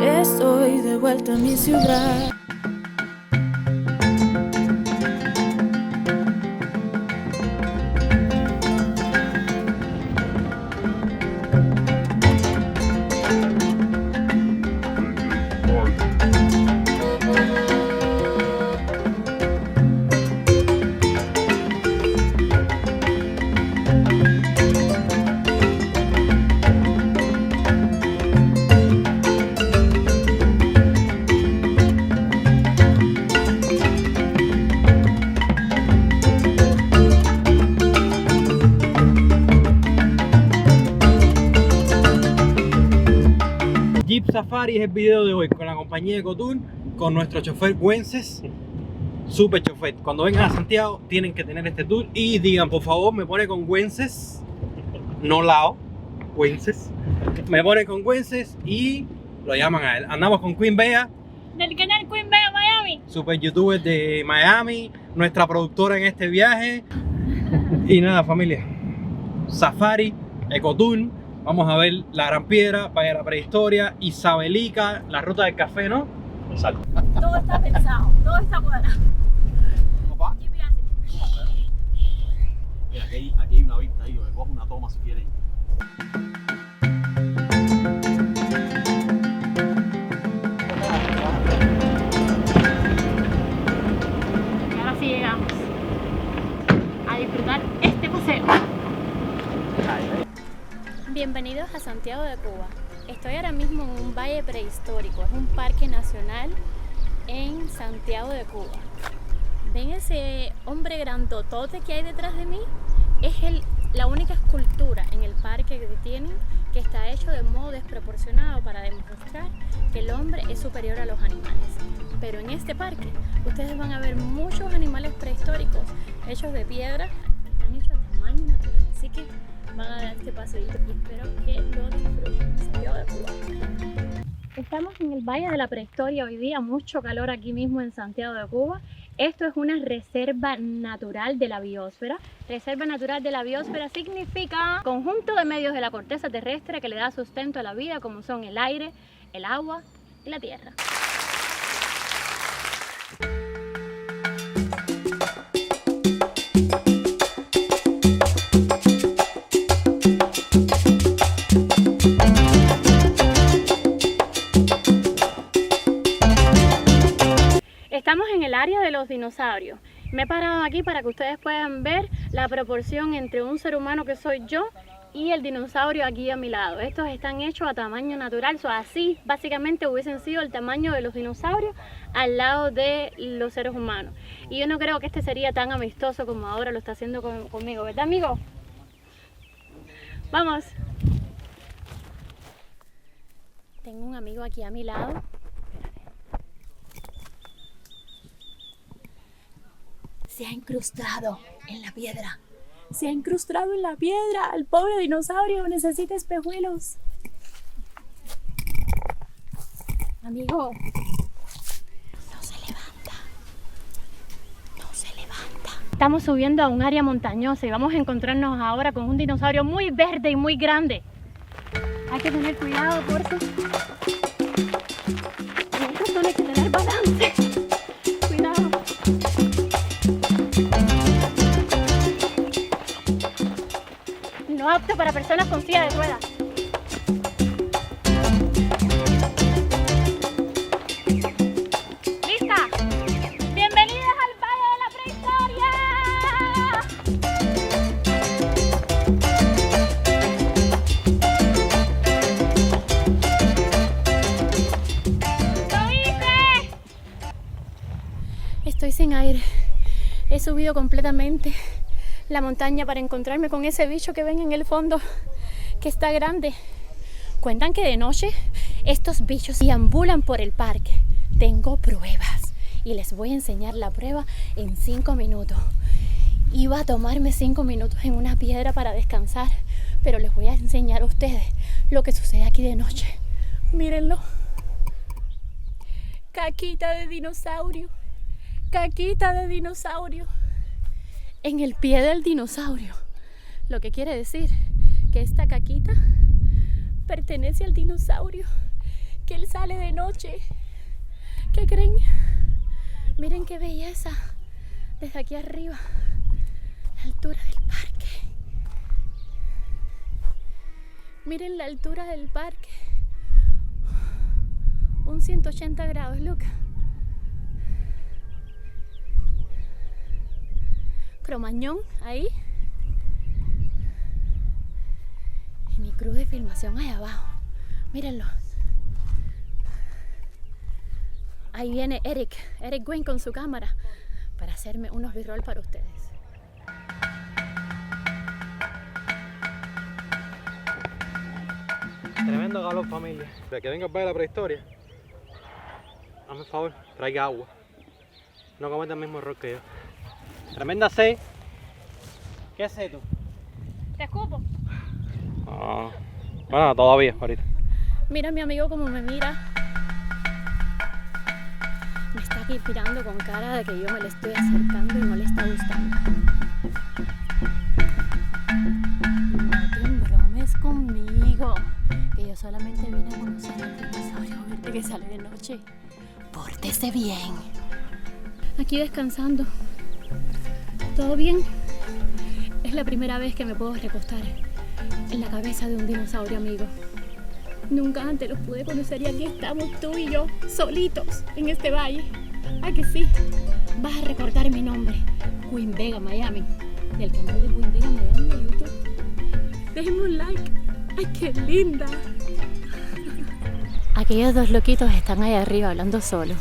Estoy de vuelta a mi ciudad. Jeep Safari es el video de hoy con la compañía Ecotour, con nuestro chofer Wences, super chofer. Cuando vengan a Santiago tienen que tener este tour y digan, por favor, me pone con Wences, no Lao, Wences. Me pone con Wences y lo llaman a él. Andamos con Queen Bea, del canal Queen Bea Miami, super youtuber de Miami, nuestra productora en este viaje. Y nada, familia, Safari, Ecotour. Vamos a ver la Gran Piedra, Valle de la Prehistoria, Isabelica, la Ruta del Café, ¿no? Exacto. todo está pensado, todo está cuadrado. Mira, aquí hay una vista ahí, me cojo una toma si quieren. Y ahora sí llegamos a disfrutar este paseo. Bienvenidos a Santiago de Cuba. Estoy ahora mismo en un valle prehistórico, es un parque nacional en Santiago de Cuba. ¿Ven ese hombre grandotote que hay detrás de mí? Es la única escultura en el parque que tienen que está hecho de modo desproporcionado para demostrar que el hombre es superior a los animales. Pero en este parque ustedes van a ver muchos animales prehistóricos hechos de piedra, están hechos a tamaño natural, así que van a dar este paseíto y espero que lo disfruten. Santiago de Cuba. Estamos en el Valle de la Prehistoria hoy día, mucho calor aquí mismo en Santiago de Cuba. Esto es una reserva natural de la biosfera. Reserva natural de la biosfera significa conjunto de medios de la corteza terrestre que le da sustento a la vida, como son el aire, el agua y la tierra. Estamos en el área de los dinosaurios. Me he parado aquí para que ustedes puedan ver la proporción entre un ser humano que soy yo y el dinosaurio aquí a mi lado. Estos están hechos a tamaño natural, así básicamente hubiesen sido el tamaño de los dinosaurios al lado de los seres humanos. Y yo no creo que este sería tan amistoso como ahora lo está haciendo conmigo, ¿verdad, amigo? Vamos. Tengo un amigo aquí a mi lado. Se ha incrustado en la piedra. Se ha incrustado en la piedra. El pobre dinosaurio necesita espejuelos. Amigo, no se levanta. No se levanta. Estamos subiendo a un área montañosa y vamos a encontrarnos ahora con un dinosaurio muy verde y muy grande. Hay que tener cuidado porque en esta zona hay que tener balance. Cuidado. No apto para personas con silla de ruedas. ¿Lista? ¡Bienvenidas al Valle de la Prehistoria! ¡Lo hice! Estoy sin aire. He subido completamente la montaña para encontrarme con ese bicho que ven en el fondo, que está grande. Cuentan que de noche estos bichos deambulan por el parque. Tengo pruebas y les voy a enseñar la prueba en 5 minutos. Iba a tomarme 5 minutos en una piedra para descansar, pero les voy a enseñar a ustedes lo que sucede aquí de noche. Mírenlo. Caquita de dinosaurio. Caquita de dinosaurio. En el pie del dinosaurio, lo que quiere decir que esta caquita pertenece al dinosaurio. que él sale de noche. ¿Qué creen? Miren qué belleza. Desde aquí arriba, la altura del parque. Miren la altura del parque. Un 180 grados, look. Cromañón ahí. Y mi crew de filmación ahí abajo. Mírenlo. Ahí viene Eric Wayne con su cámara para hacerme unos b-roll para ustedes. Tremendo calor, familia. El que venga a ver la prehistoria, hazme el favor, traiga agua. No cometa el mismo error que yo. Tremenda sed. ¿Qué haces tú? ¿Te escupo? Ah, bueno, todavía, ahorita. Mira a mi amigo como me mira. Me está aquí mirando con cara de que yo me le estoy acercando y no le está gustando. No te embromes conmigo, que yo solamente vine a conocer al dinosaurio verde que sale de noche. Pórtese bien. Aquí descansando. ¿Todo bien? Es la primera vez que me puedo recostar en la cabeza de un dinosaurio, amigo. Nunca antes los pude conocer y aquí estamos tú y yo, solitos en este valle. ¿Ah, que sí? Vas a recordar mi nombre, Queen Vega Miami, del canal de Queen Vega Miami de YouTube. Déjenme un like. ¡Ay, qué linda! Aquellos dos loquitos están ahí arriba hablando solos.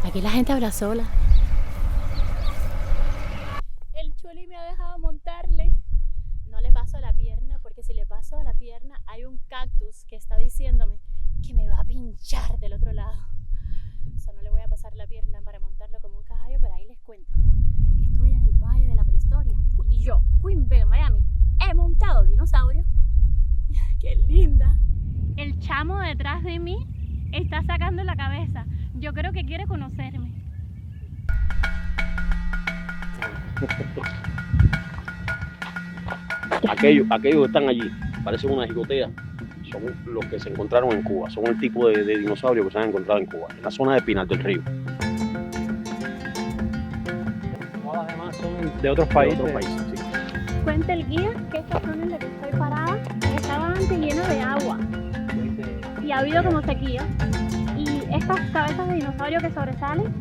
Aquí la gente habla sola. El Chuli me ha dejado montarle. No le paso la pierna porque si le paso la pierna hay un cactus que está diciéndome que me va a pinchar del otro lado. So, no le voy a pasar la pierna para montarlo como un caballo, pero ahí les cuento que estoy en el Valle de la Prehistoria y yo, Queen Vega Miami, he montado dinosaurio. ¡Qué linda! El chamo detrás de mí está sacando la cabeza. Yo creo que quiere conocerme. Aquellos que están allí, parecen una jigotea, son los que se encontraron en Cuba. Son el tipo de dinosaurio que se han encontrado en Cuba, en la zona de Pinar del Río. Todas las demás son de otros países. Sí. Cuenta el guía que esta zona en la que estoy parada estaba antes llena de agua y ha habido como sequía. Y estas cabezas de dinosaurio que sobresalen,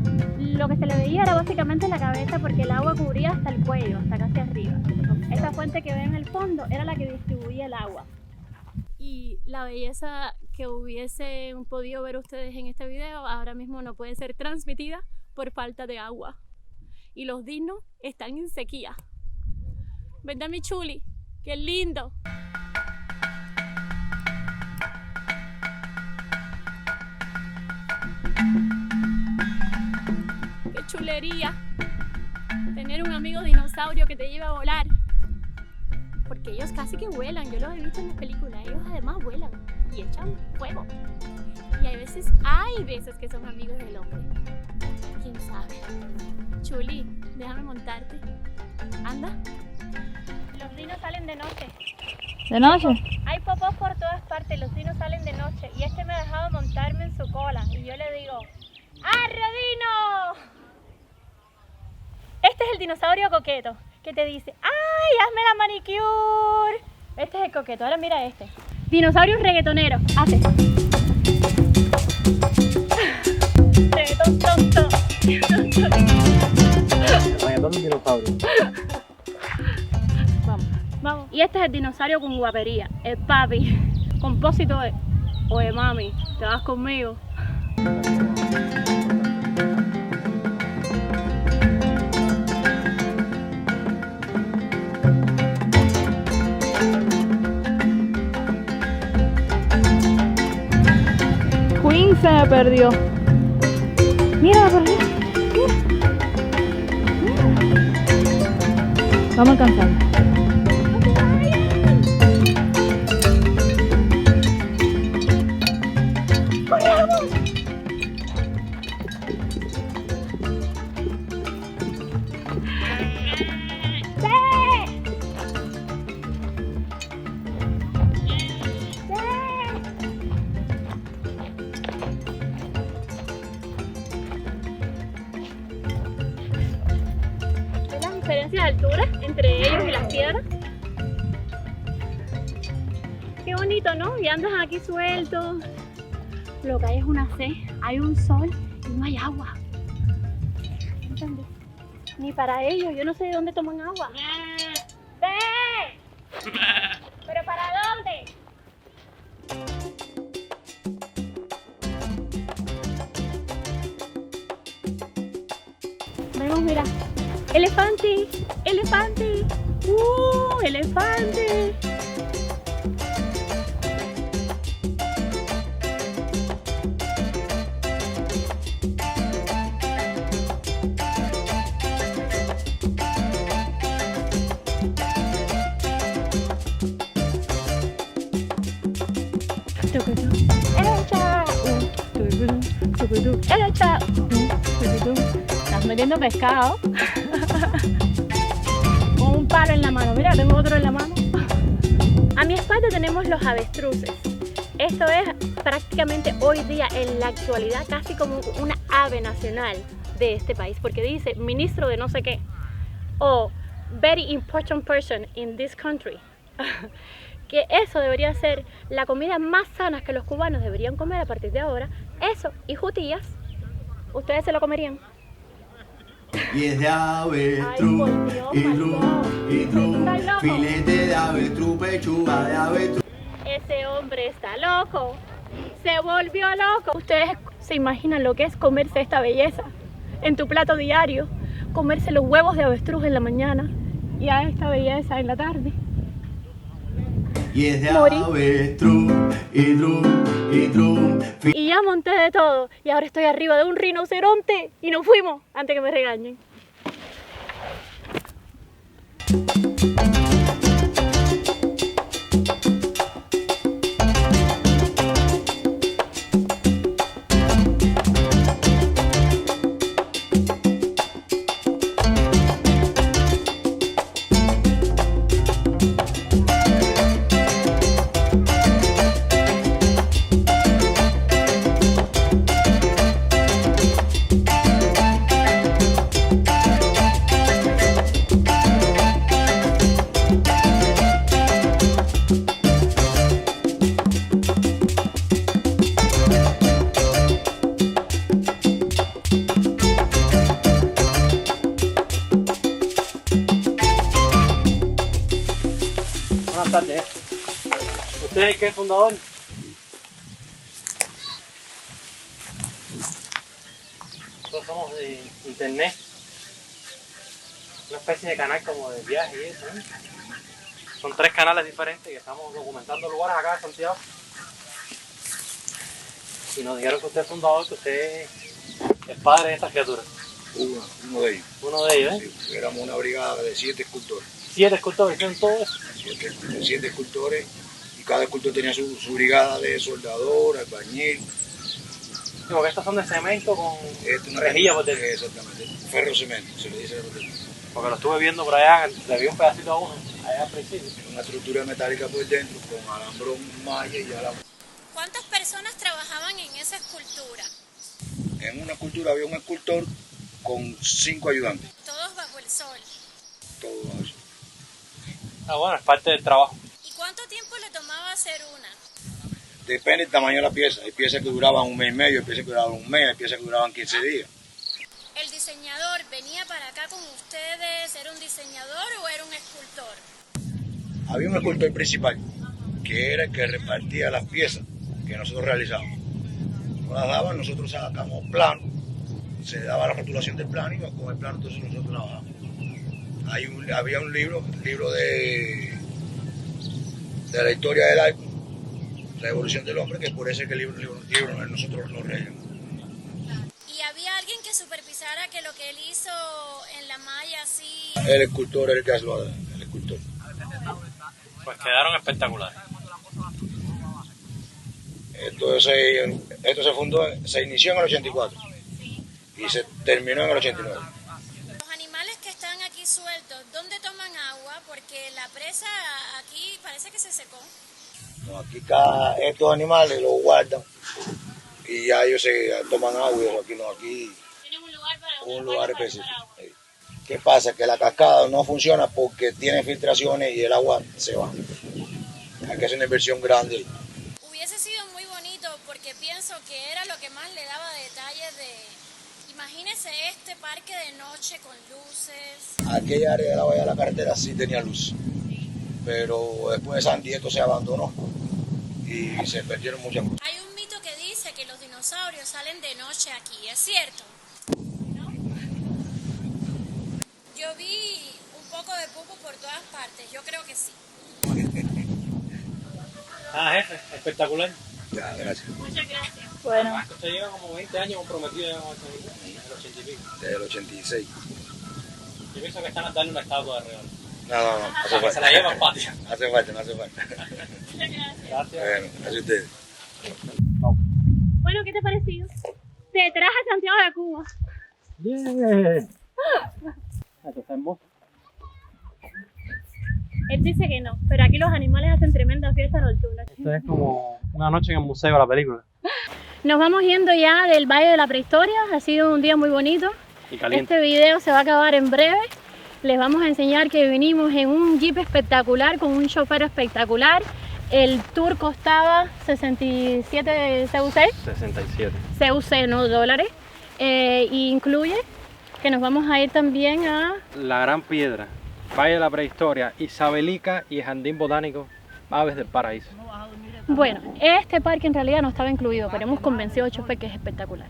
lo que se le veía era básicamente la cabeza porque el agua cubría hasta el cuello, hasta casi arriba. Esa fuente que ven en el fondo era la que distribuía el agua. Y la belleza que hubiesen podido ver ustedes en este video ahora mismo no puede ser transmitida por falta de agua. Y los dinos están en sequía. ¿Verdad, mi Chuli? ¡Qué lindo! ¡Qué chulería! Tener un amigo dinosaurio que te lleve a volar. Porque ellos casi que vuelan, yo los he visto en las películas, ellos además vuelan y echan fuego. Y hay veces que son amigos del hombre. ¿Quién sabe? Chuli, déjame montarte. Anda. Los dinos salen de noche. ¿De noche? Hay popos por todas partes, los dinos salen de noche. Y este me ha dejado montarme en su cola. Y yo le digo, ¡arre, dino! Este es el dinosaurio coqueto, que te dice, ¡ay, hazme la manicure! Este es el coqueto, ahora mira este. Dinosaurio reggaetonero, hace. Reggaetón tonto. Reggaetón de dinosaurio. Vamos. Y este es el dinosaurio con guapería, el papi. Compósito de, oye mami, ¿te vas conmigo? Queen se me perdió. Mira por allá. Mira. Vamos a alcanzar. diferencia de altura entre ellos y las piedras. Qué bonito, ¿no? Y andan aquí sueltos. Lo que hay es una sed, hay un sol y no hay agua. ¿Entiendes? Ni para ellos, yo no sé de dónde toman agua. ¡Ve! ¿Pero para dónde? Vemos, mira. ¡Elefante! ¡Elefante! ¡Elefante! Estás metiendo pescado con un palo en la mano. Mira, tengo otro en la mano. A mi espalda tenemos los avestruces. Esto es prácticamente hoy día, en la actualidad, casi como una ave nacional de este país, porque dice ministro de no sé qué o very important person in this country. Que eso debería ser la comida más sana que los cubanos deberían comer a partir de ahora. Eso y jutillas. ¿Ustedes se lo comerían? Pies de avestruz, filete de avestruz, pechuga de avestruz. Ese hombre está loco. Se volvió loco. ¿Ustedes se imaginan lo que es comerse esta belleza en tu plato diario? Comerse los huevos de avestruz en la mañana y a esta belleza en la tarde. Pies de avestruz, Y ya monté de todo y ahora estoy arriba de un rinoceronte y nos fuimos antes que me regañen. Buenas tardes. ¿Usted es qué fundador? Nosotros somos de internet. Una especie de canal como de viaje y eso, ¿eh? Son 3 canales diferentes que estamos documentando lugares acá en Santiago. Y nos dijeron que usted es fundador, que usted es padre de estas criaturas. Uno de ellos. Uno de ellos, ¿eh? Sí, éramos una brigada de 7 escultores. 7 escultores, ¿hicieron todo eso? 7 escultores, y cada escultor tenía su brigada de soldador, albañil. Digo que estos son de cemento con Una rejilla por dentro. Exactamente, ferro cemento, se le dice. Porque lo estuve viendo por allá, le vi un pedacito a uno, allá al principio. Una estructura metálica por dentro, con alambrón, malla y alambrón. ¿Cuántas personas trabajaban en esa escultura? En una escultura había un escultor con 5 ayudantes. Todos bajo el sol. Todo eso. Ah, bueno, es parte del trabajo. ¿Y cuánto tiempo le tomaba hacer una? Depende del tamaño de la pieza. Hay piezas que duraban 1 mes y medio, hay piezas que duraban 1 mes, hay piezas que duraban 15 días. ¿El diseñador venía para acá con ustedes? ¿Era un diseñador o era un escultor? Había un escultor principal, que era el que repartía las piezas que nosotros realizábamos. Nos las daban, nosotros sacamos plano, se daba la rotulación del plano y con el plano entonces nosotros trabajábamos. Había un libro de la historia del arte, la evolución del hombre, que por eso es que el libro nosotros lo leemos. ¿Y había alguien que supervisara que lo que él hizo en la malla así? El escultor es el que hace el escultor. Pues quedaron espectaculares. Esto se fundó, se inició en el 84 y se terminó en el 89. Los animales que están aquí sueltos, ¿dónde toman agua? Porque la presa aquí parece que se secó. No, aquí estos animales los guardan y ya ellos se toman agua y eso. Aquí no, aquí ¿Tienen un lugar para un lugar específico. ¿Qué pasa? Que la cascada no funciona porque tiene filtraciones y el agua se va. Hay que hacer una inversión grande. Hubiese sido muy bonito porque pienso que era lo que más le daba detalles de... Imagínese este parque de noche con luces. Aquella área de la bahía de la carretera sí tenía luz, pero después de San Diego se abandonó y se perdieron muchas cosas. Hay un mito que dice que los dinosaurios salen de noche aquí, ¿es cierto? ¿No? Yo vi un poco de pupo por todas partes, yo creo que sí. Jefe, espectacular. Ya, gracias. Muchas gracias. Bueno, Usted lleva como 20 años comprometido en el 80 y pico. Desde el 86. Yo pienso que están dando una estatua de regalo. No, hace falta. Se la llevan patio. No hace falta. Muchas gracias. Gracias. Bueno, gracias a ustedes. Bueno, ¿qué te ha parecido? Te traje a Santiago de Cuba. Bien. Esto está hermoso. Él dice que no, pero aquí los animales hacen tremenda fiesta nocturna. Esto es como una noche en el museo de la película. Nos vamos yendo ya del Valle de la Prehistoria, ha sido un día muy bonito. Y caliente. Este video se va a acabar en breve. Les vamos a enseñar que vinimos en un jeep espectacular, con un chofer espectacular. El tour costaba 67 CUC, 67. CUC, no dólares. Y incluye que nos vamos a ir también a... La Gran Piedra, Valle de la Prehistoria, Isabelica y Jardín Botánico, Aves del Paraíso. Bueno, este parque en realidad no estaba incluido, pero hemos convencido al chofer que es espectacular.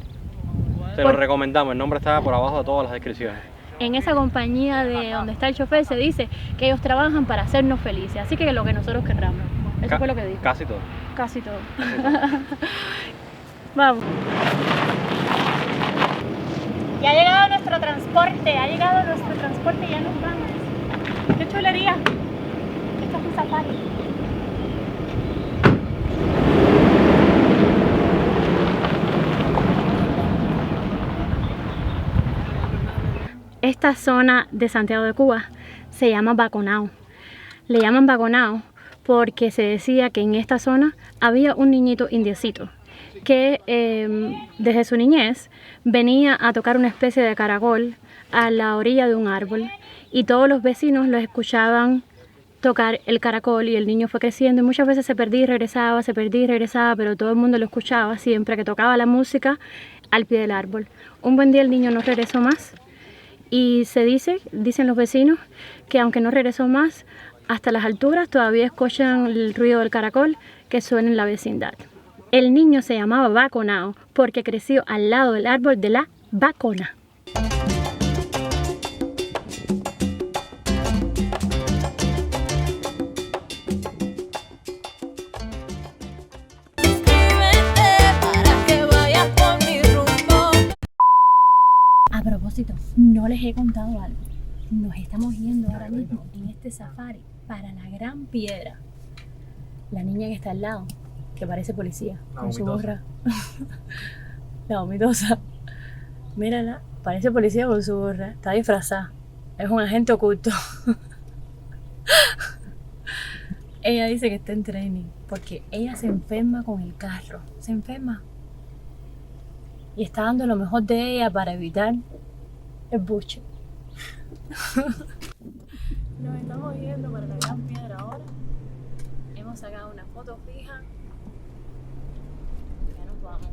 Te lo recomendamos, el nombre está por abajo de todas las descripciones. En esa compañía de donde está el chofer se dice que ellos trabajan para hacernos felices, así que lo que nosotros querramos. Eso fue lo que dijo. Casi todo. Casi todo. Vamos. Ya ha llegado nuestro transporte, y ya nos vamos. ¡Qué chulería! Esto es un safari. Esta zona de Santiago de Cuba se llama Baconao. Le llaman Baconao porque se decía que en esta zona había un niñito indiecito que desde su niñez venía a tocar una especie de caracol a la orilla de un árbol y todos los vecinos los escuchaban tocar el caracol y el niño fue creciendo y muchas veces se perdía y regresaba, pero todo el mundo lo escuchaba siempre que tocaba la música al pie del árbol. Un buen día el niño no regresó más y dicen los vecinos que aunque no regresó más, hasta las alturas todavía escuchan el ruido del caracol que suena en la vecindad. El niño se llamaba Baconao porque creció al lado del árbol de la bacona. A propósito, no les he contado algo. Nos estamos yendo ahora mismo en este safari para la Gran Piedra. La niña que está al lado, que parece policía, con su gorra. La vomitosa. Mírala, parece policía con su gorra. Está disfrazada. Es un agente oculto. Ella dice que está en training porque ella se enferma con el carro. Se enferma. Y está dando lo mejor de ella para evitar el buche. Nos estamos yendo para la Gran Piedra ahora. Hemos sacado una foto fija. Ya nos vamos.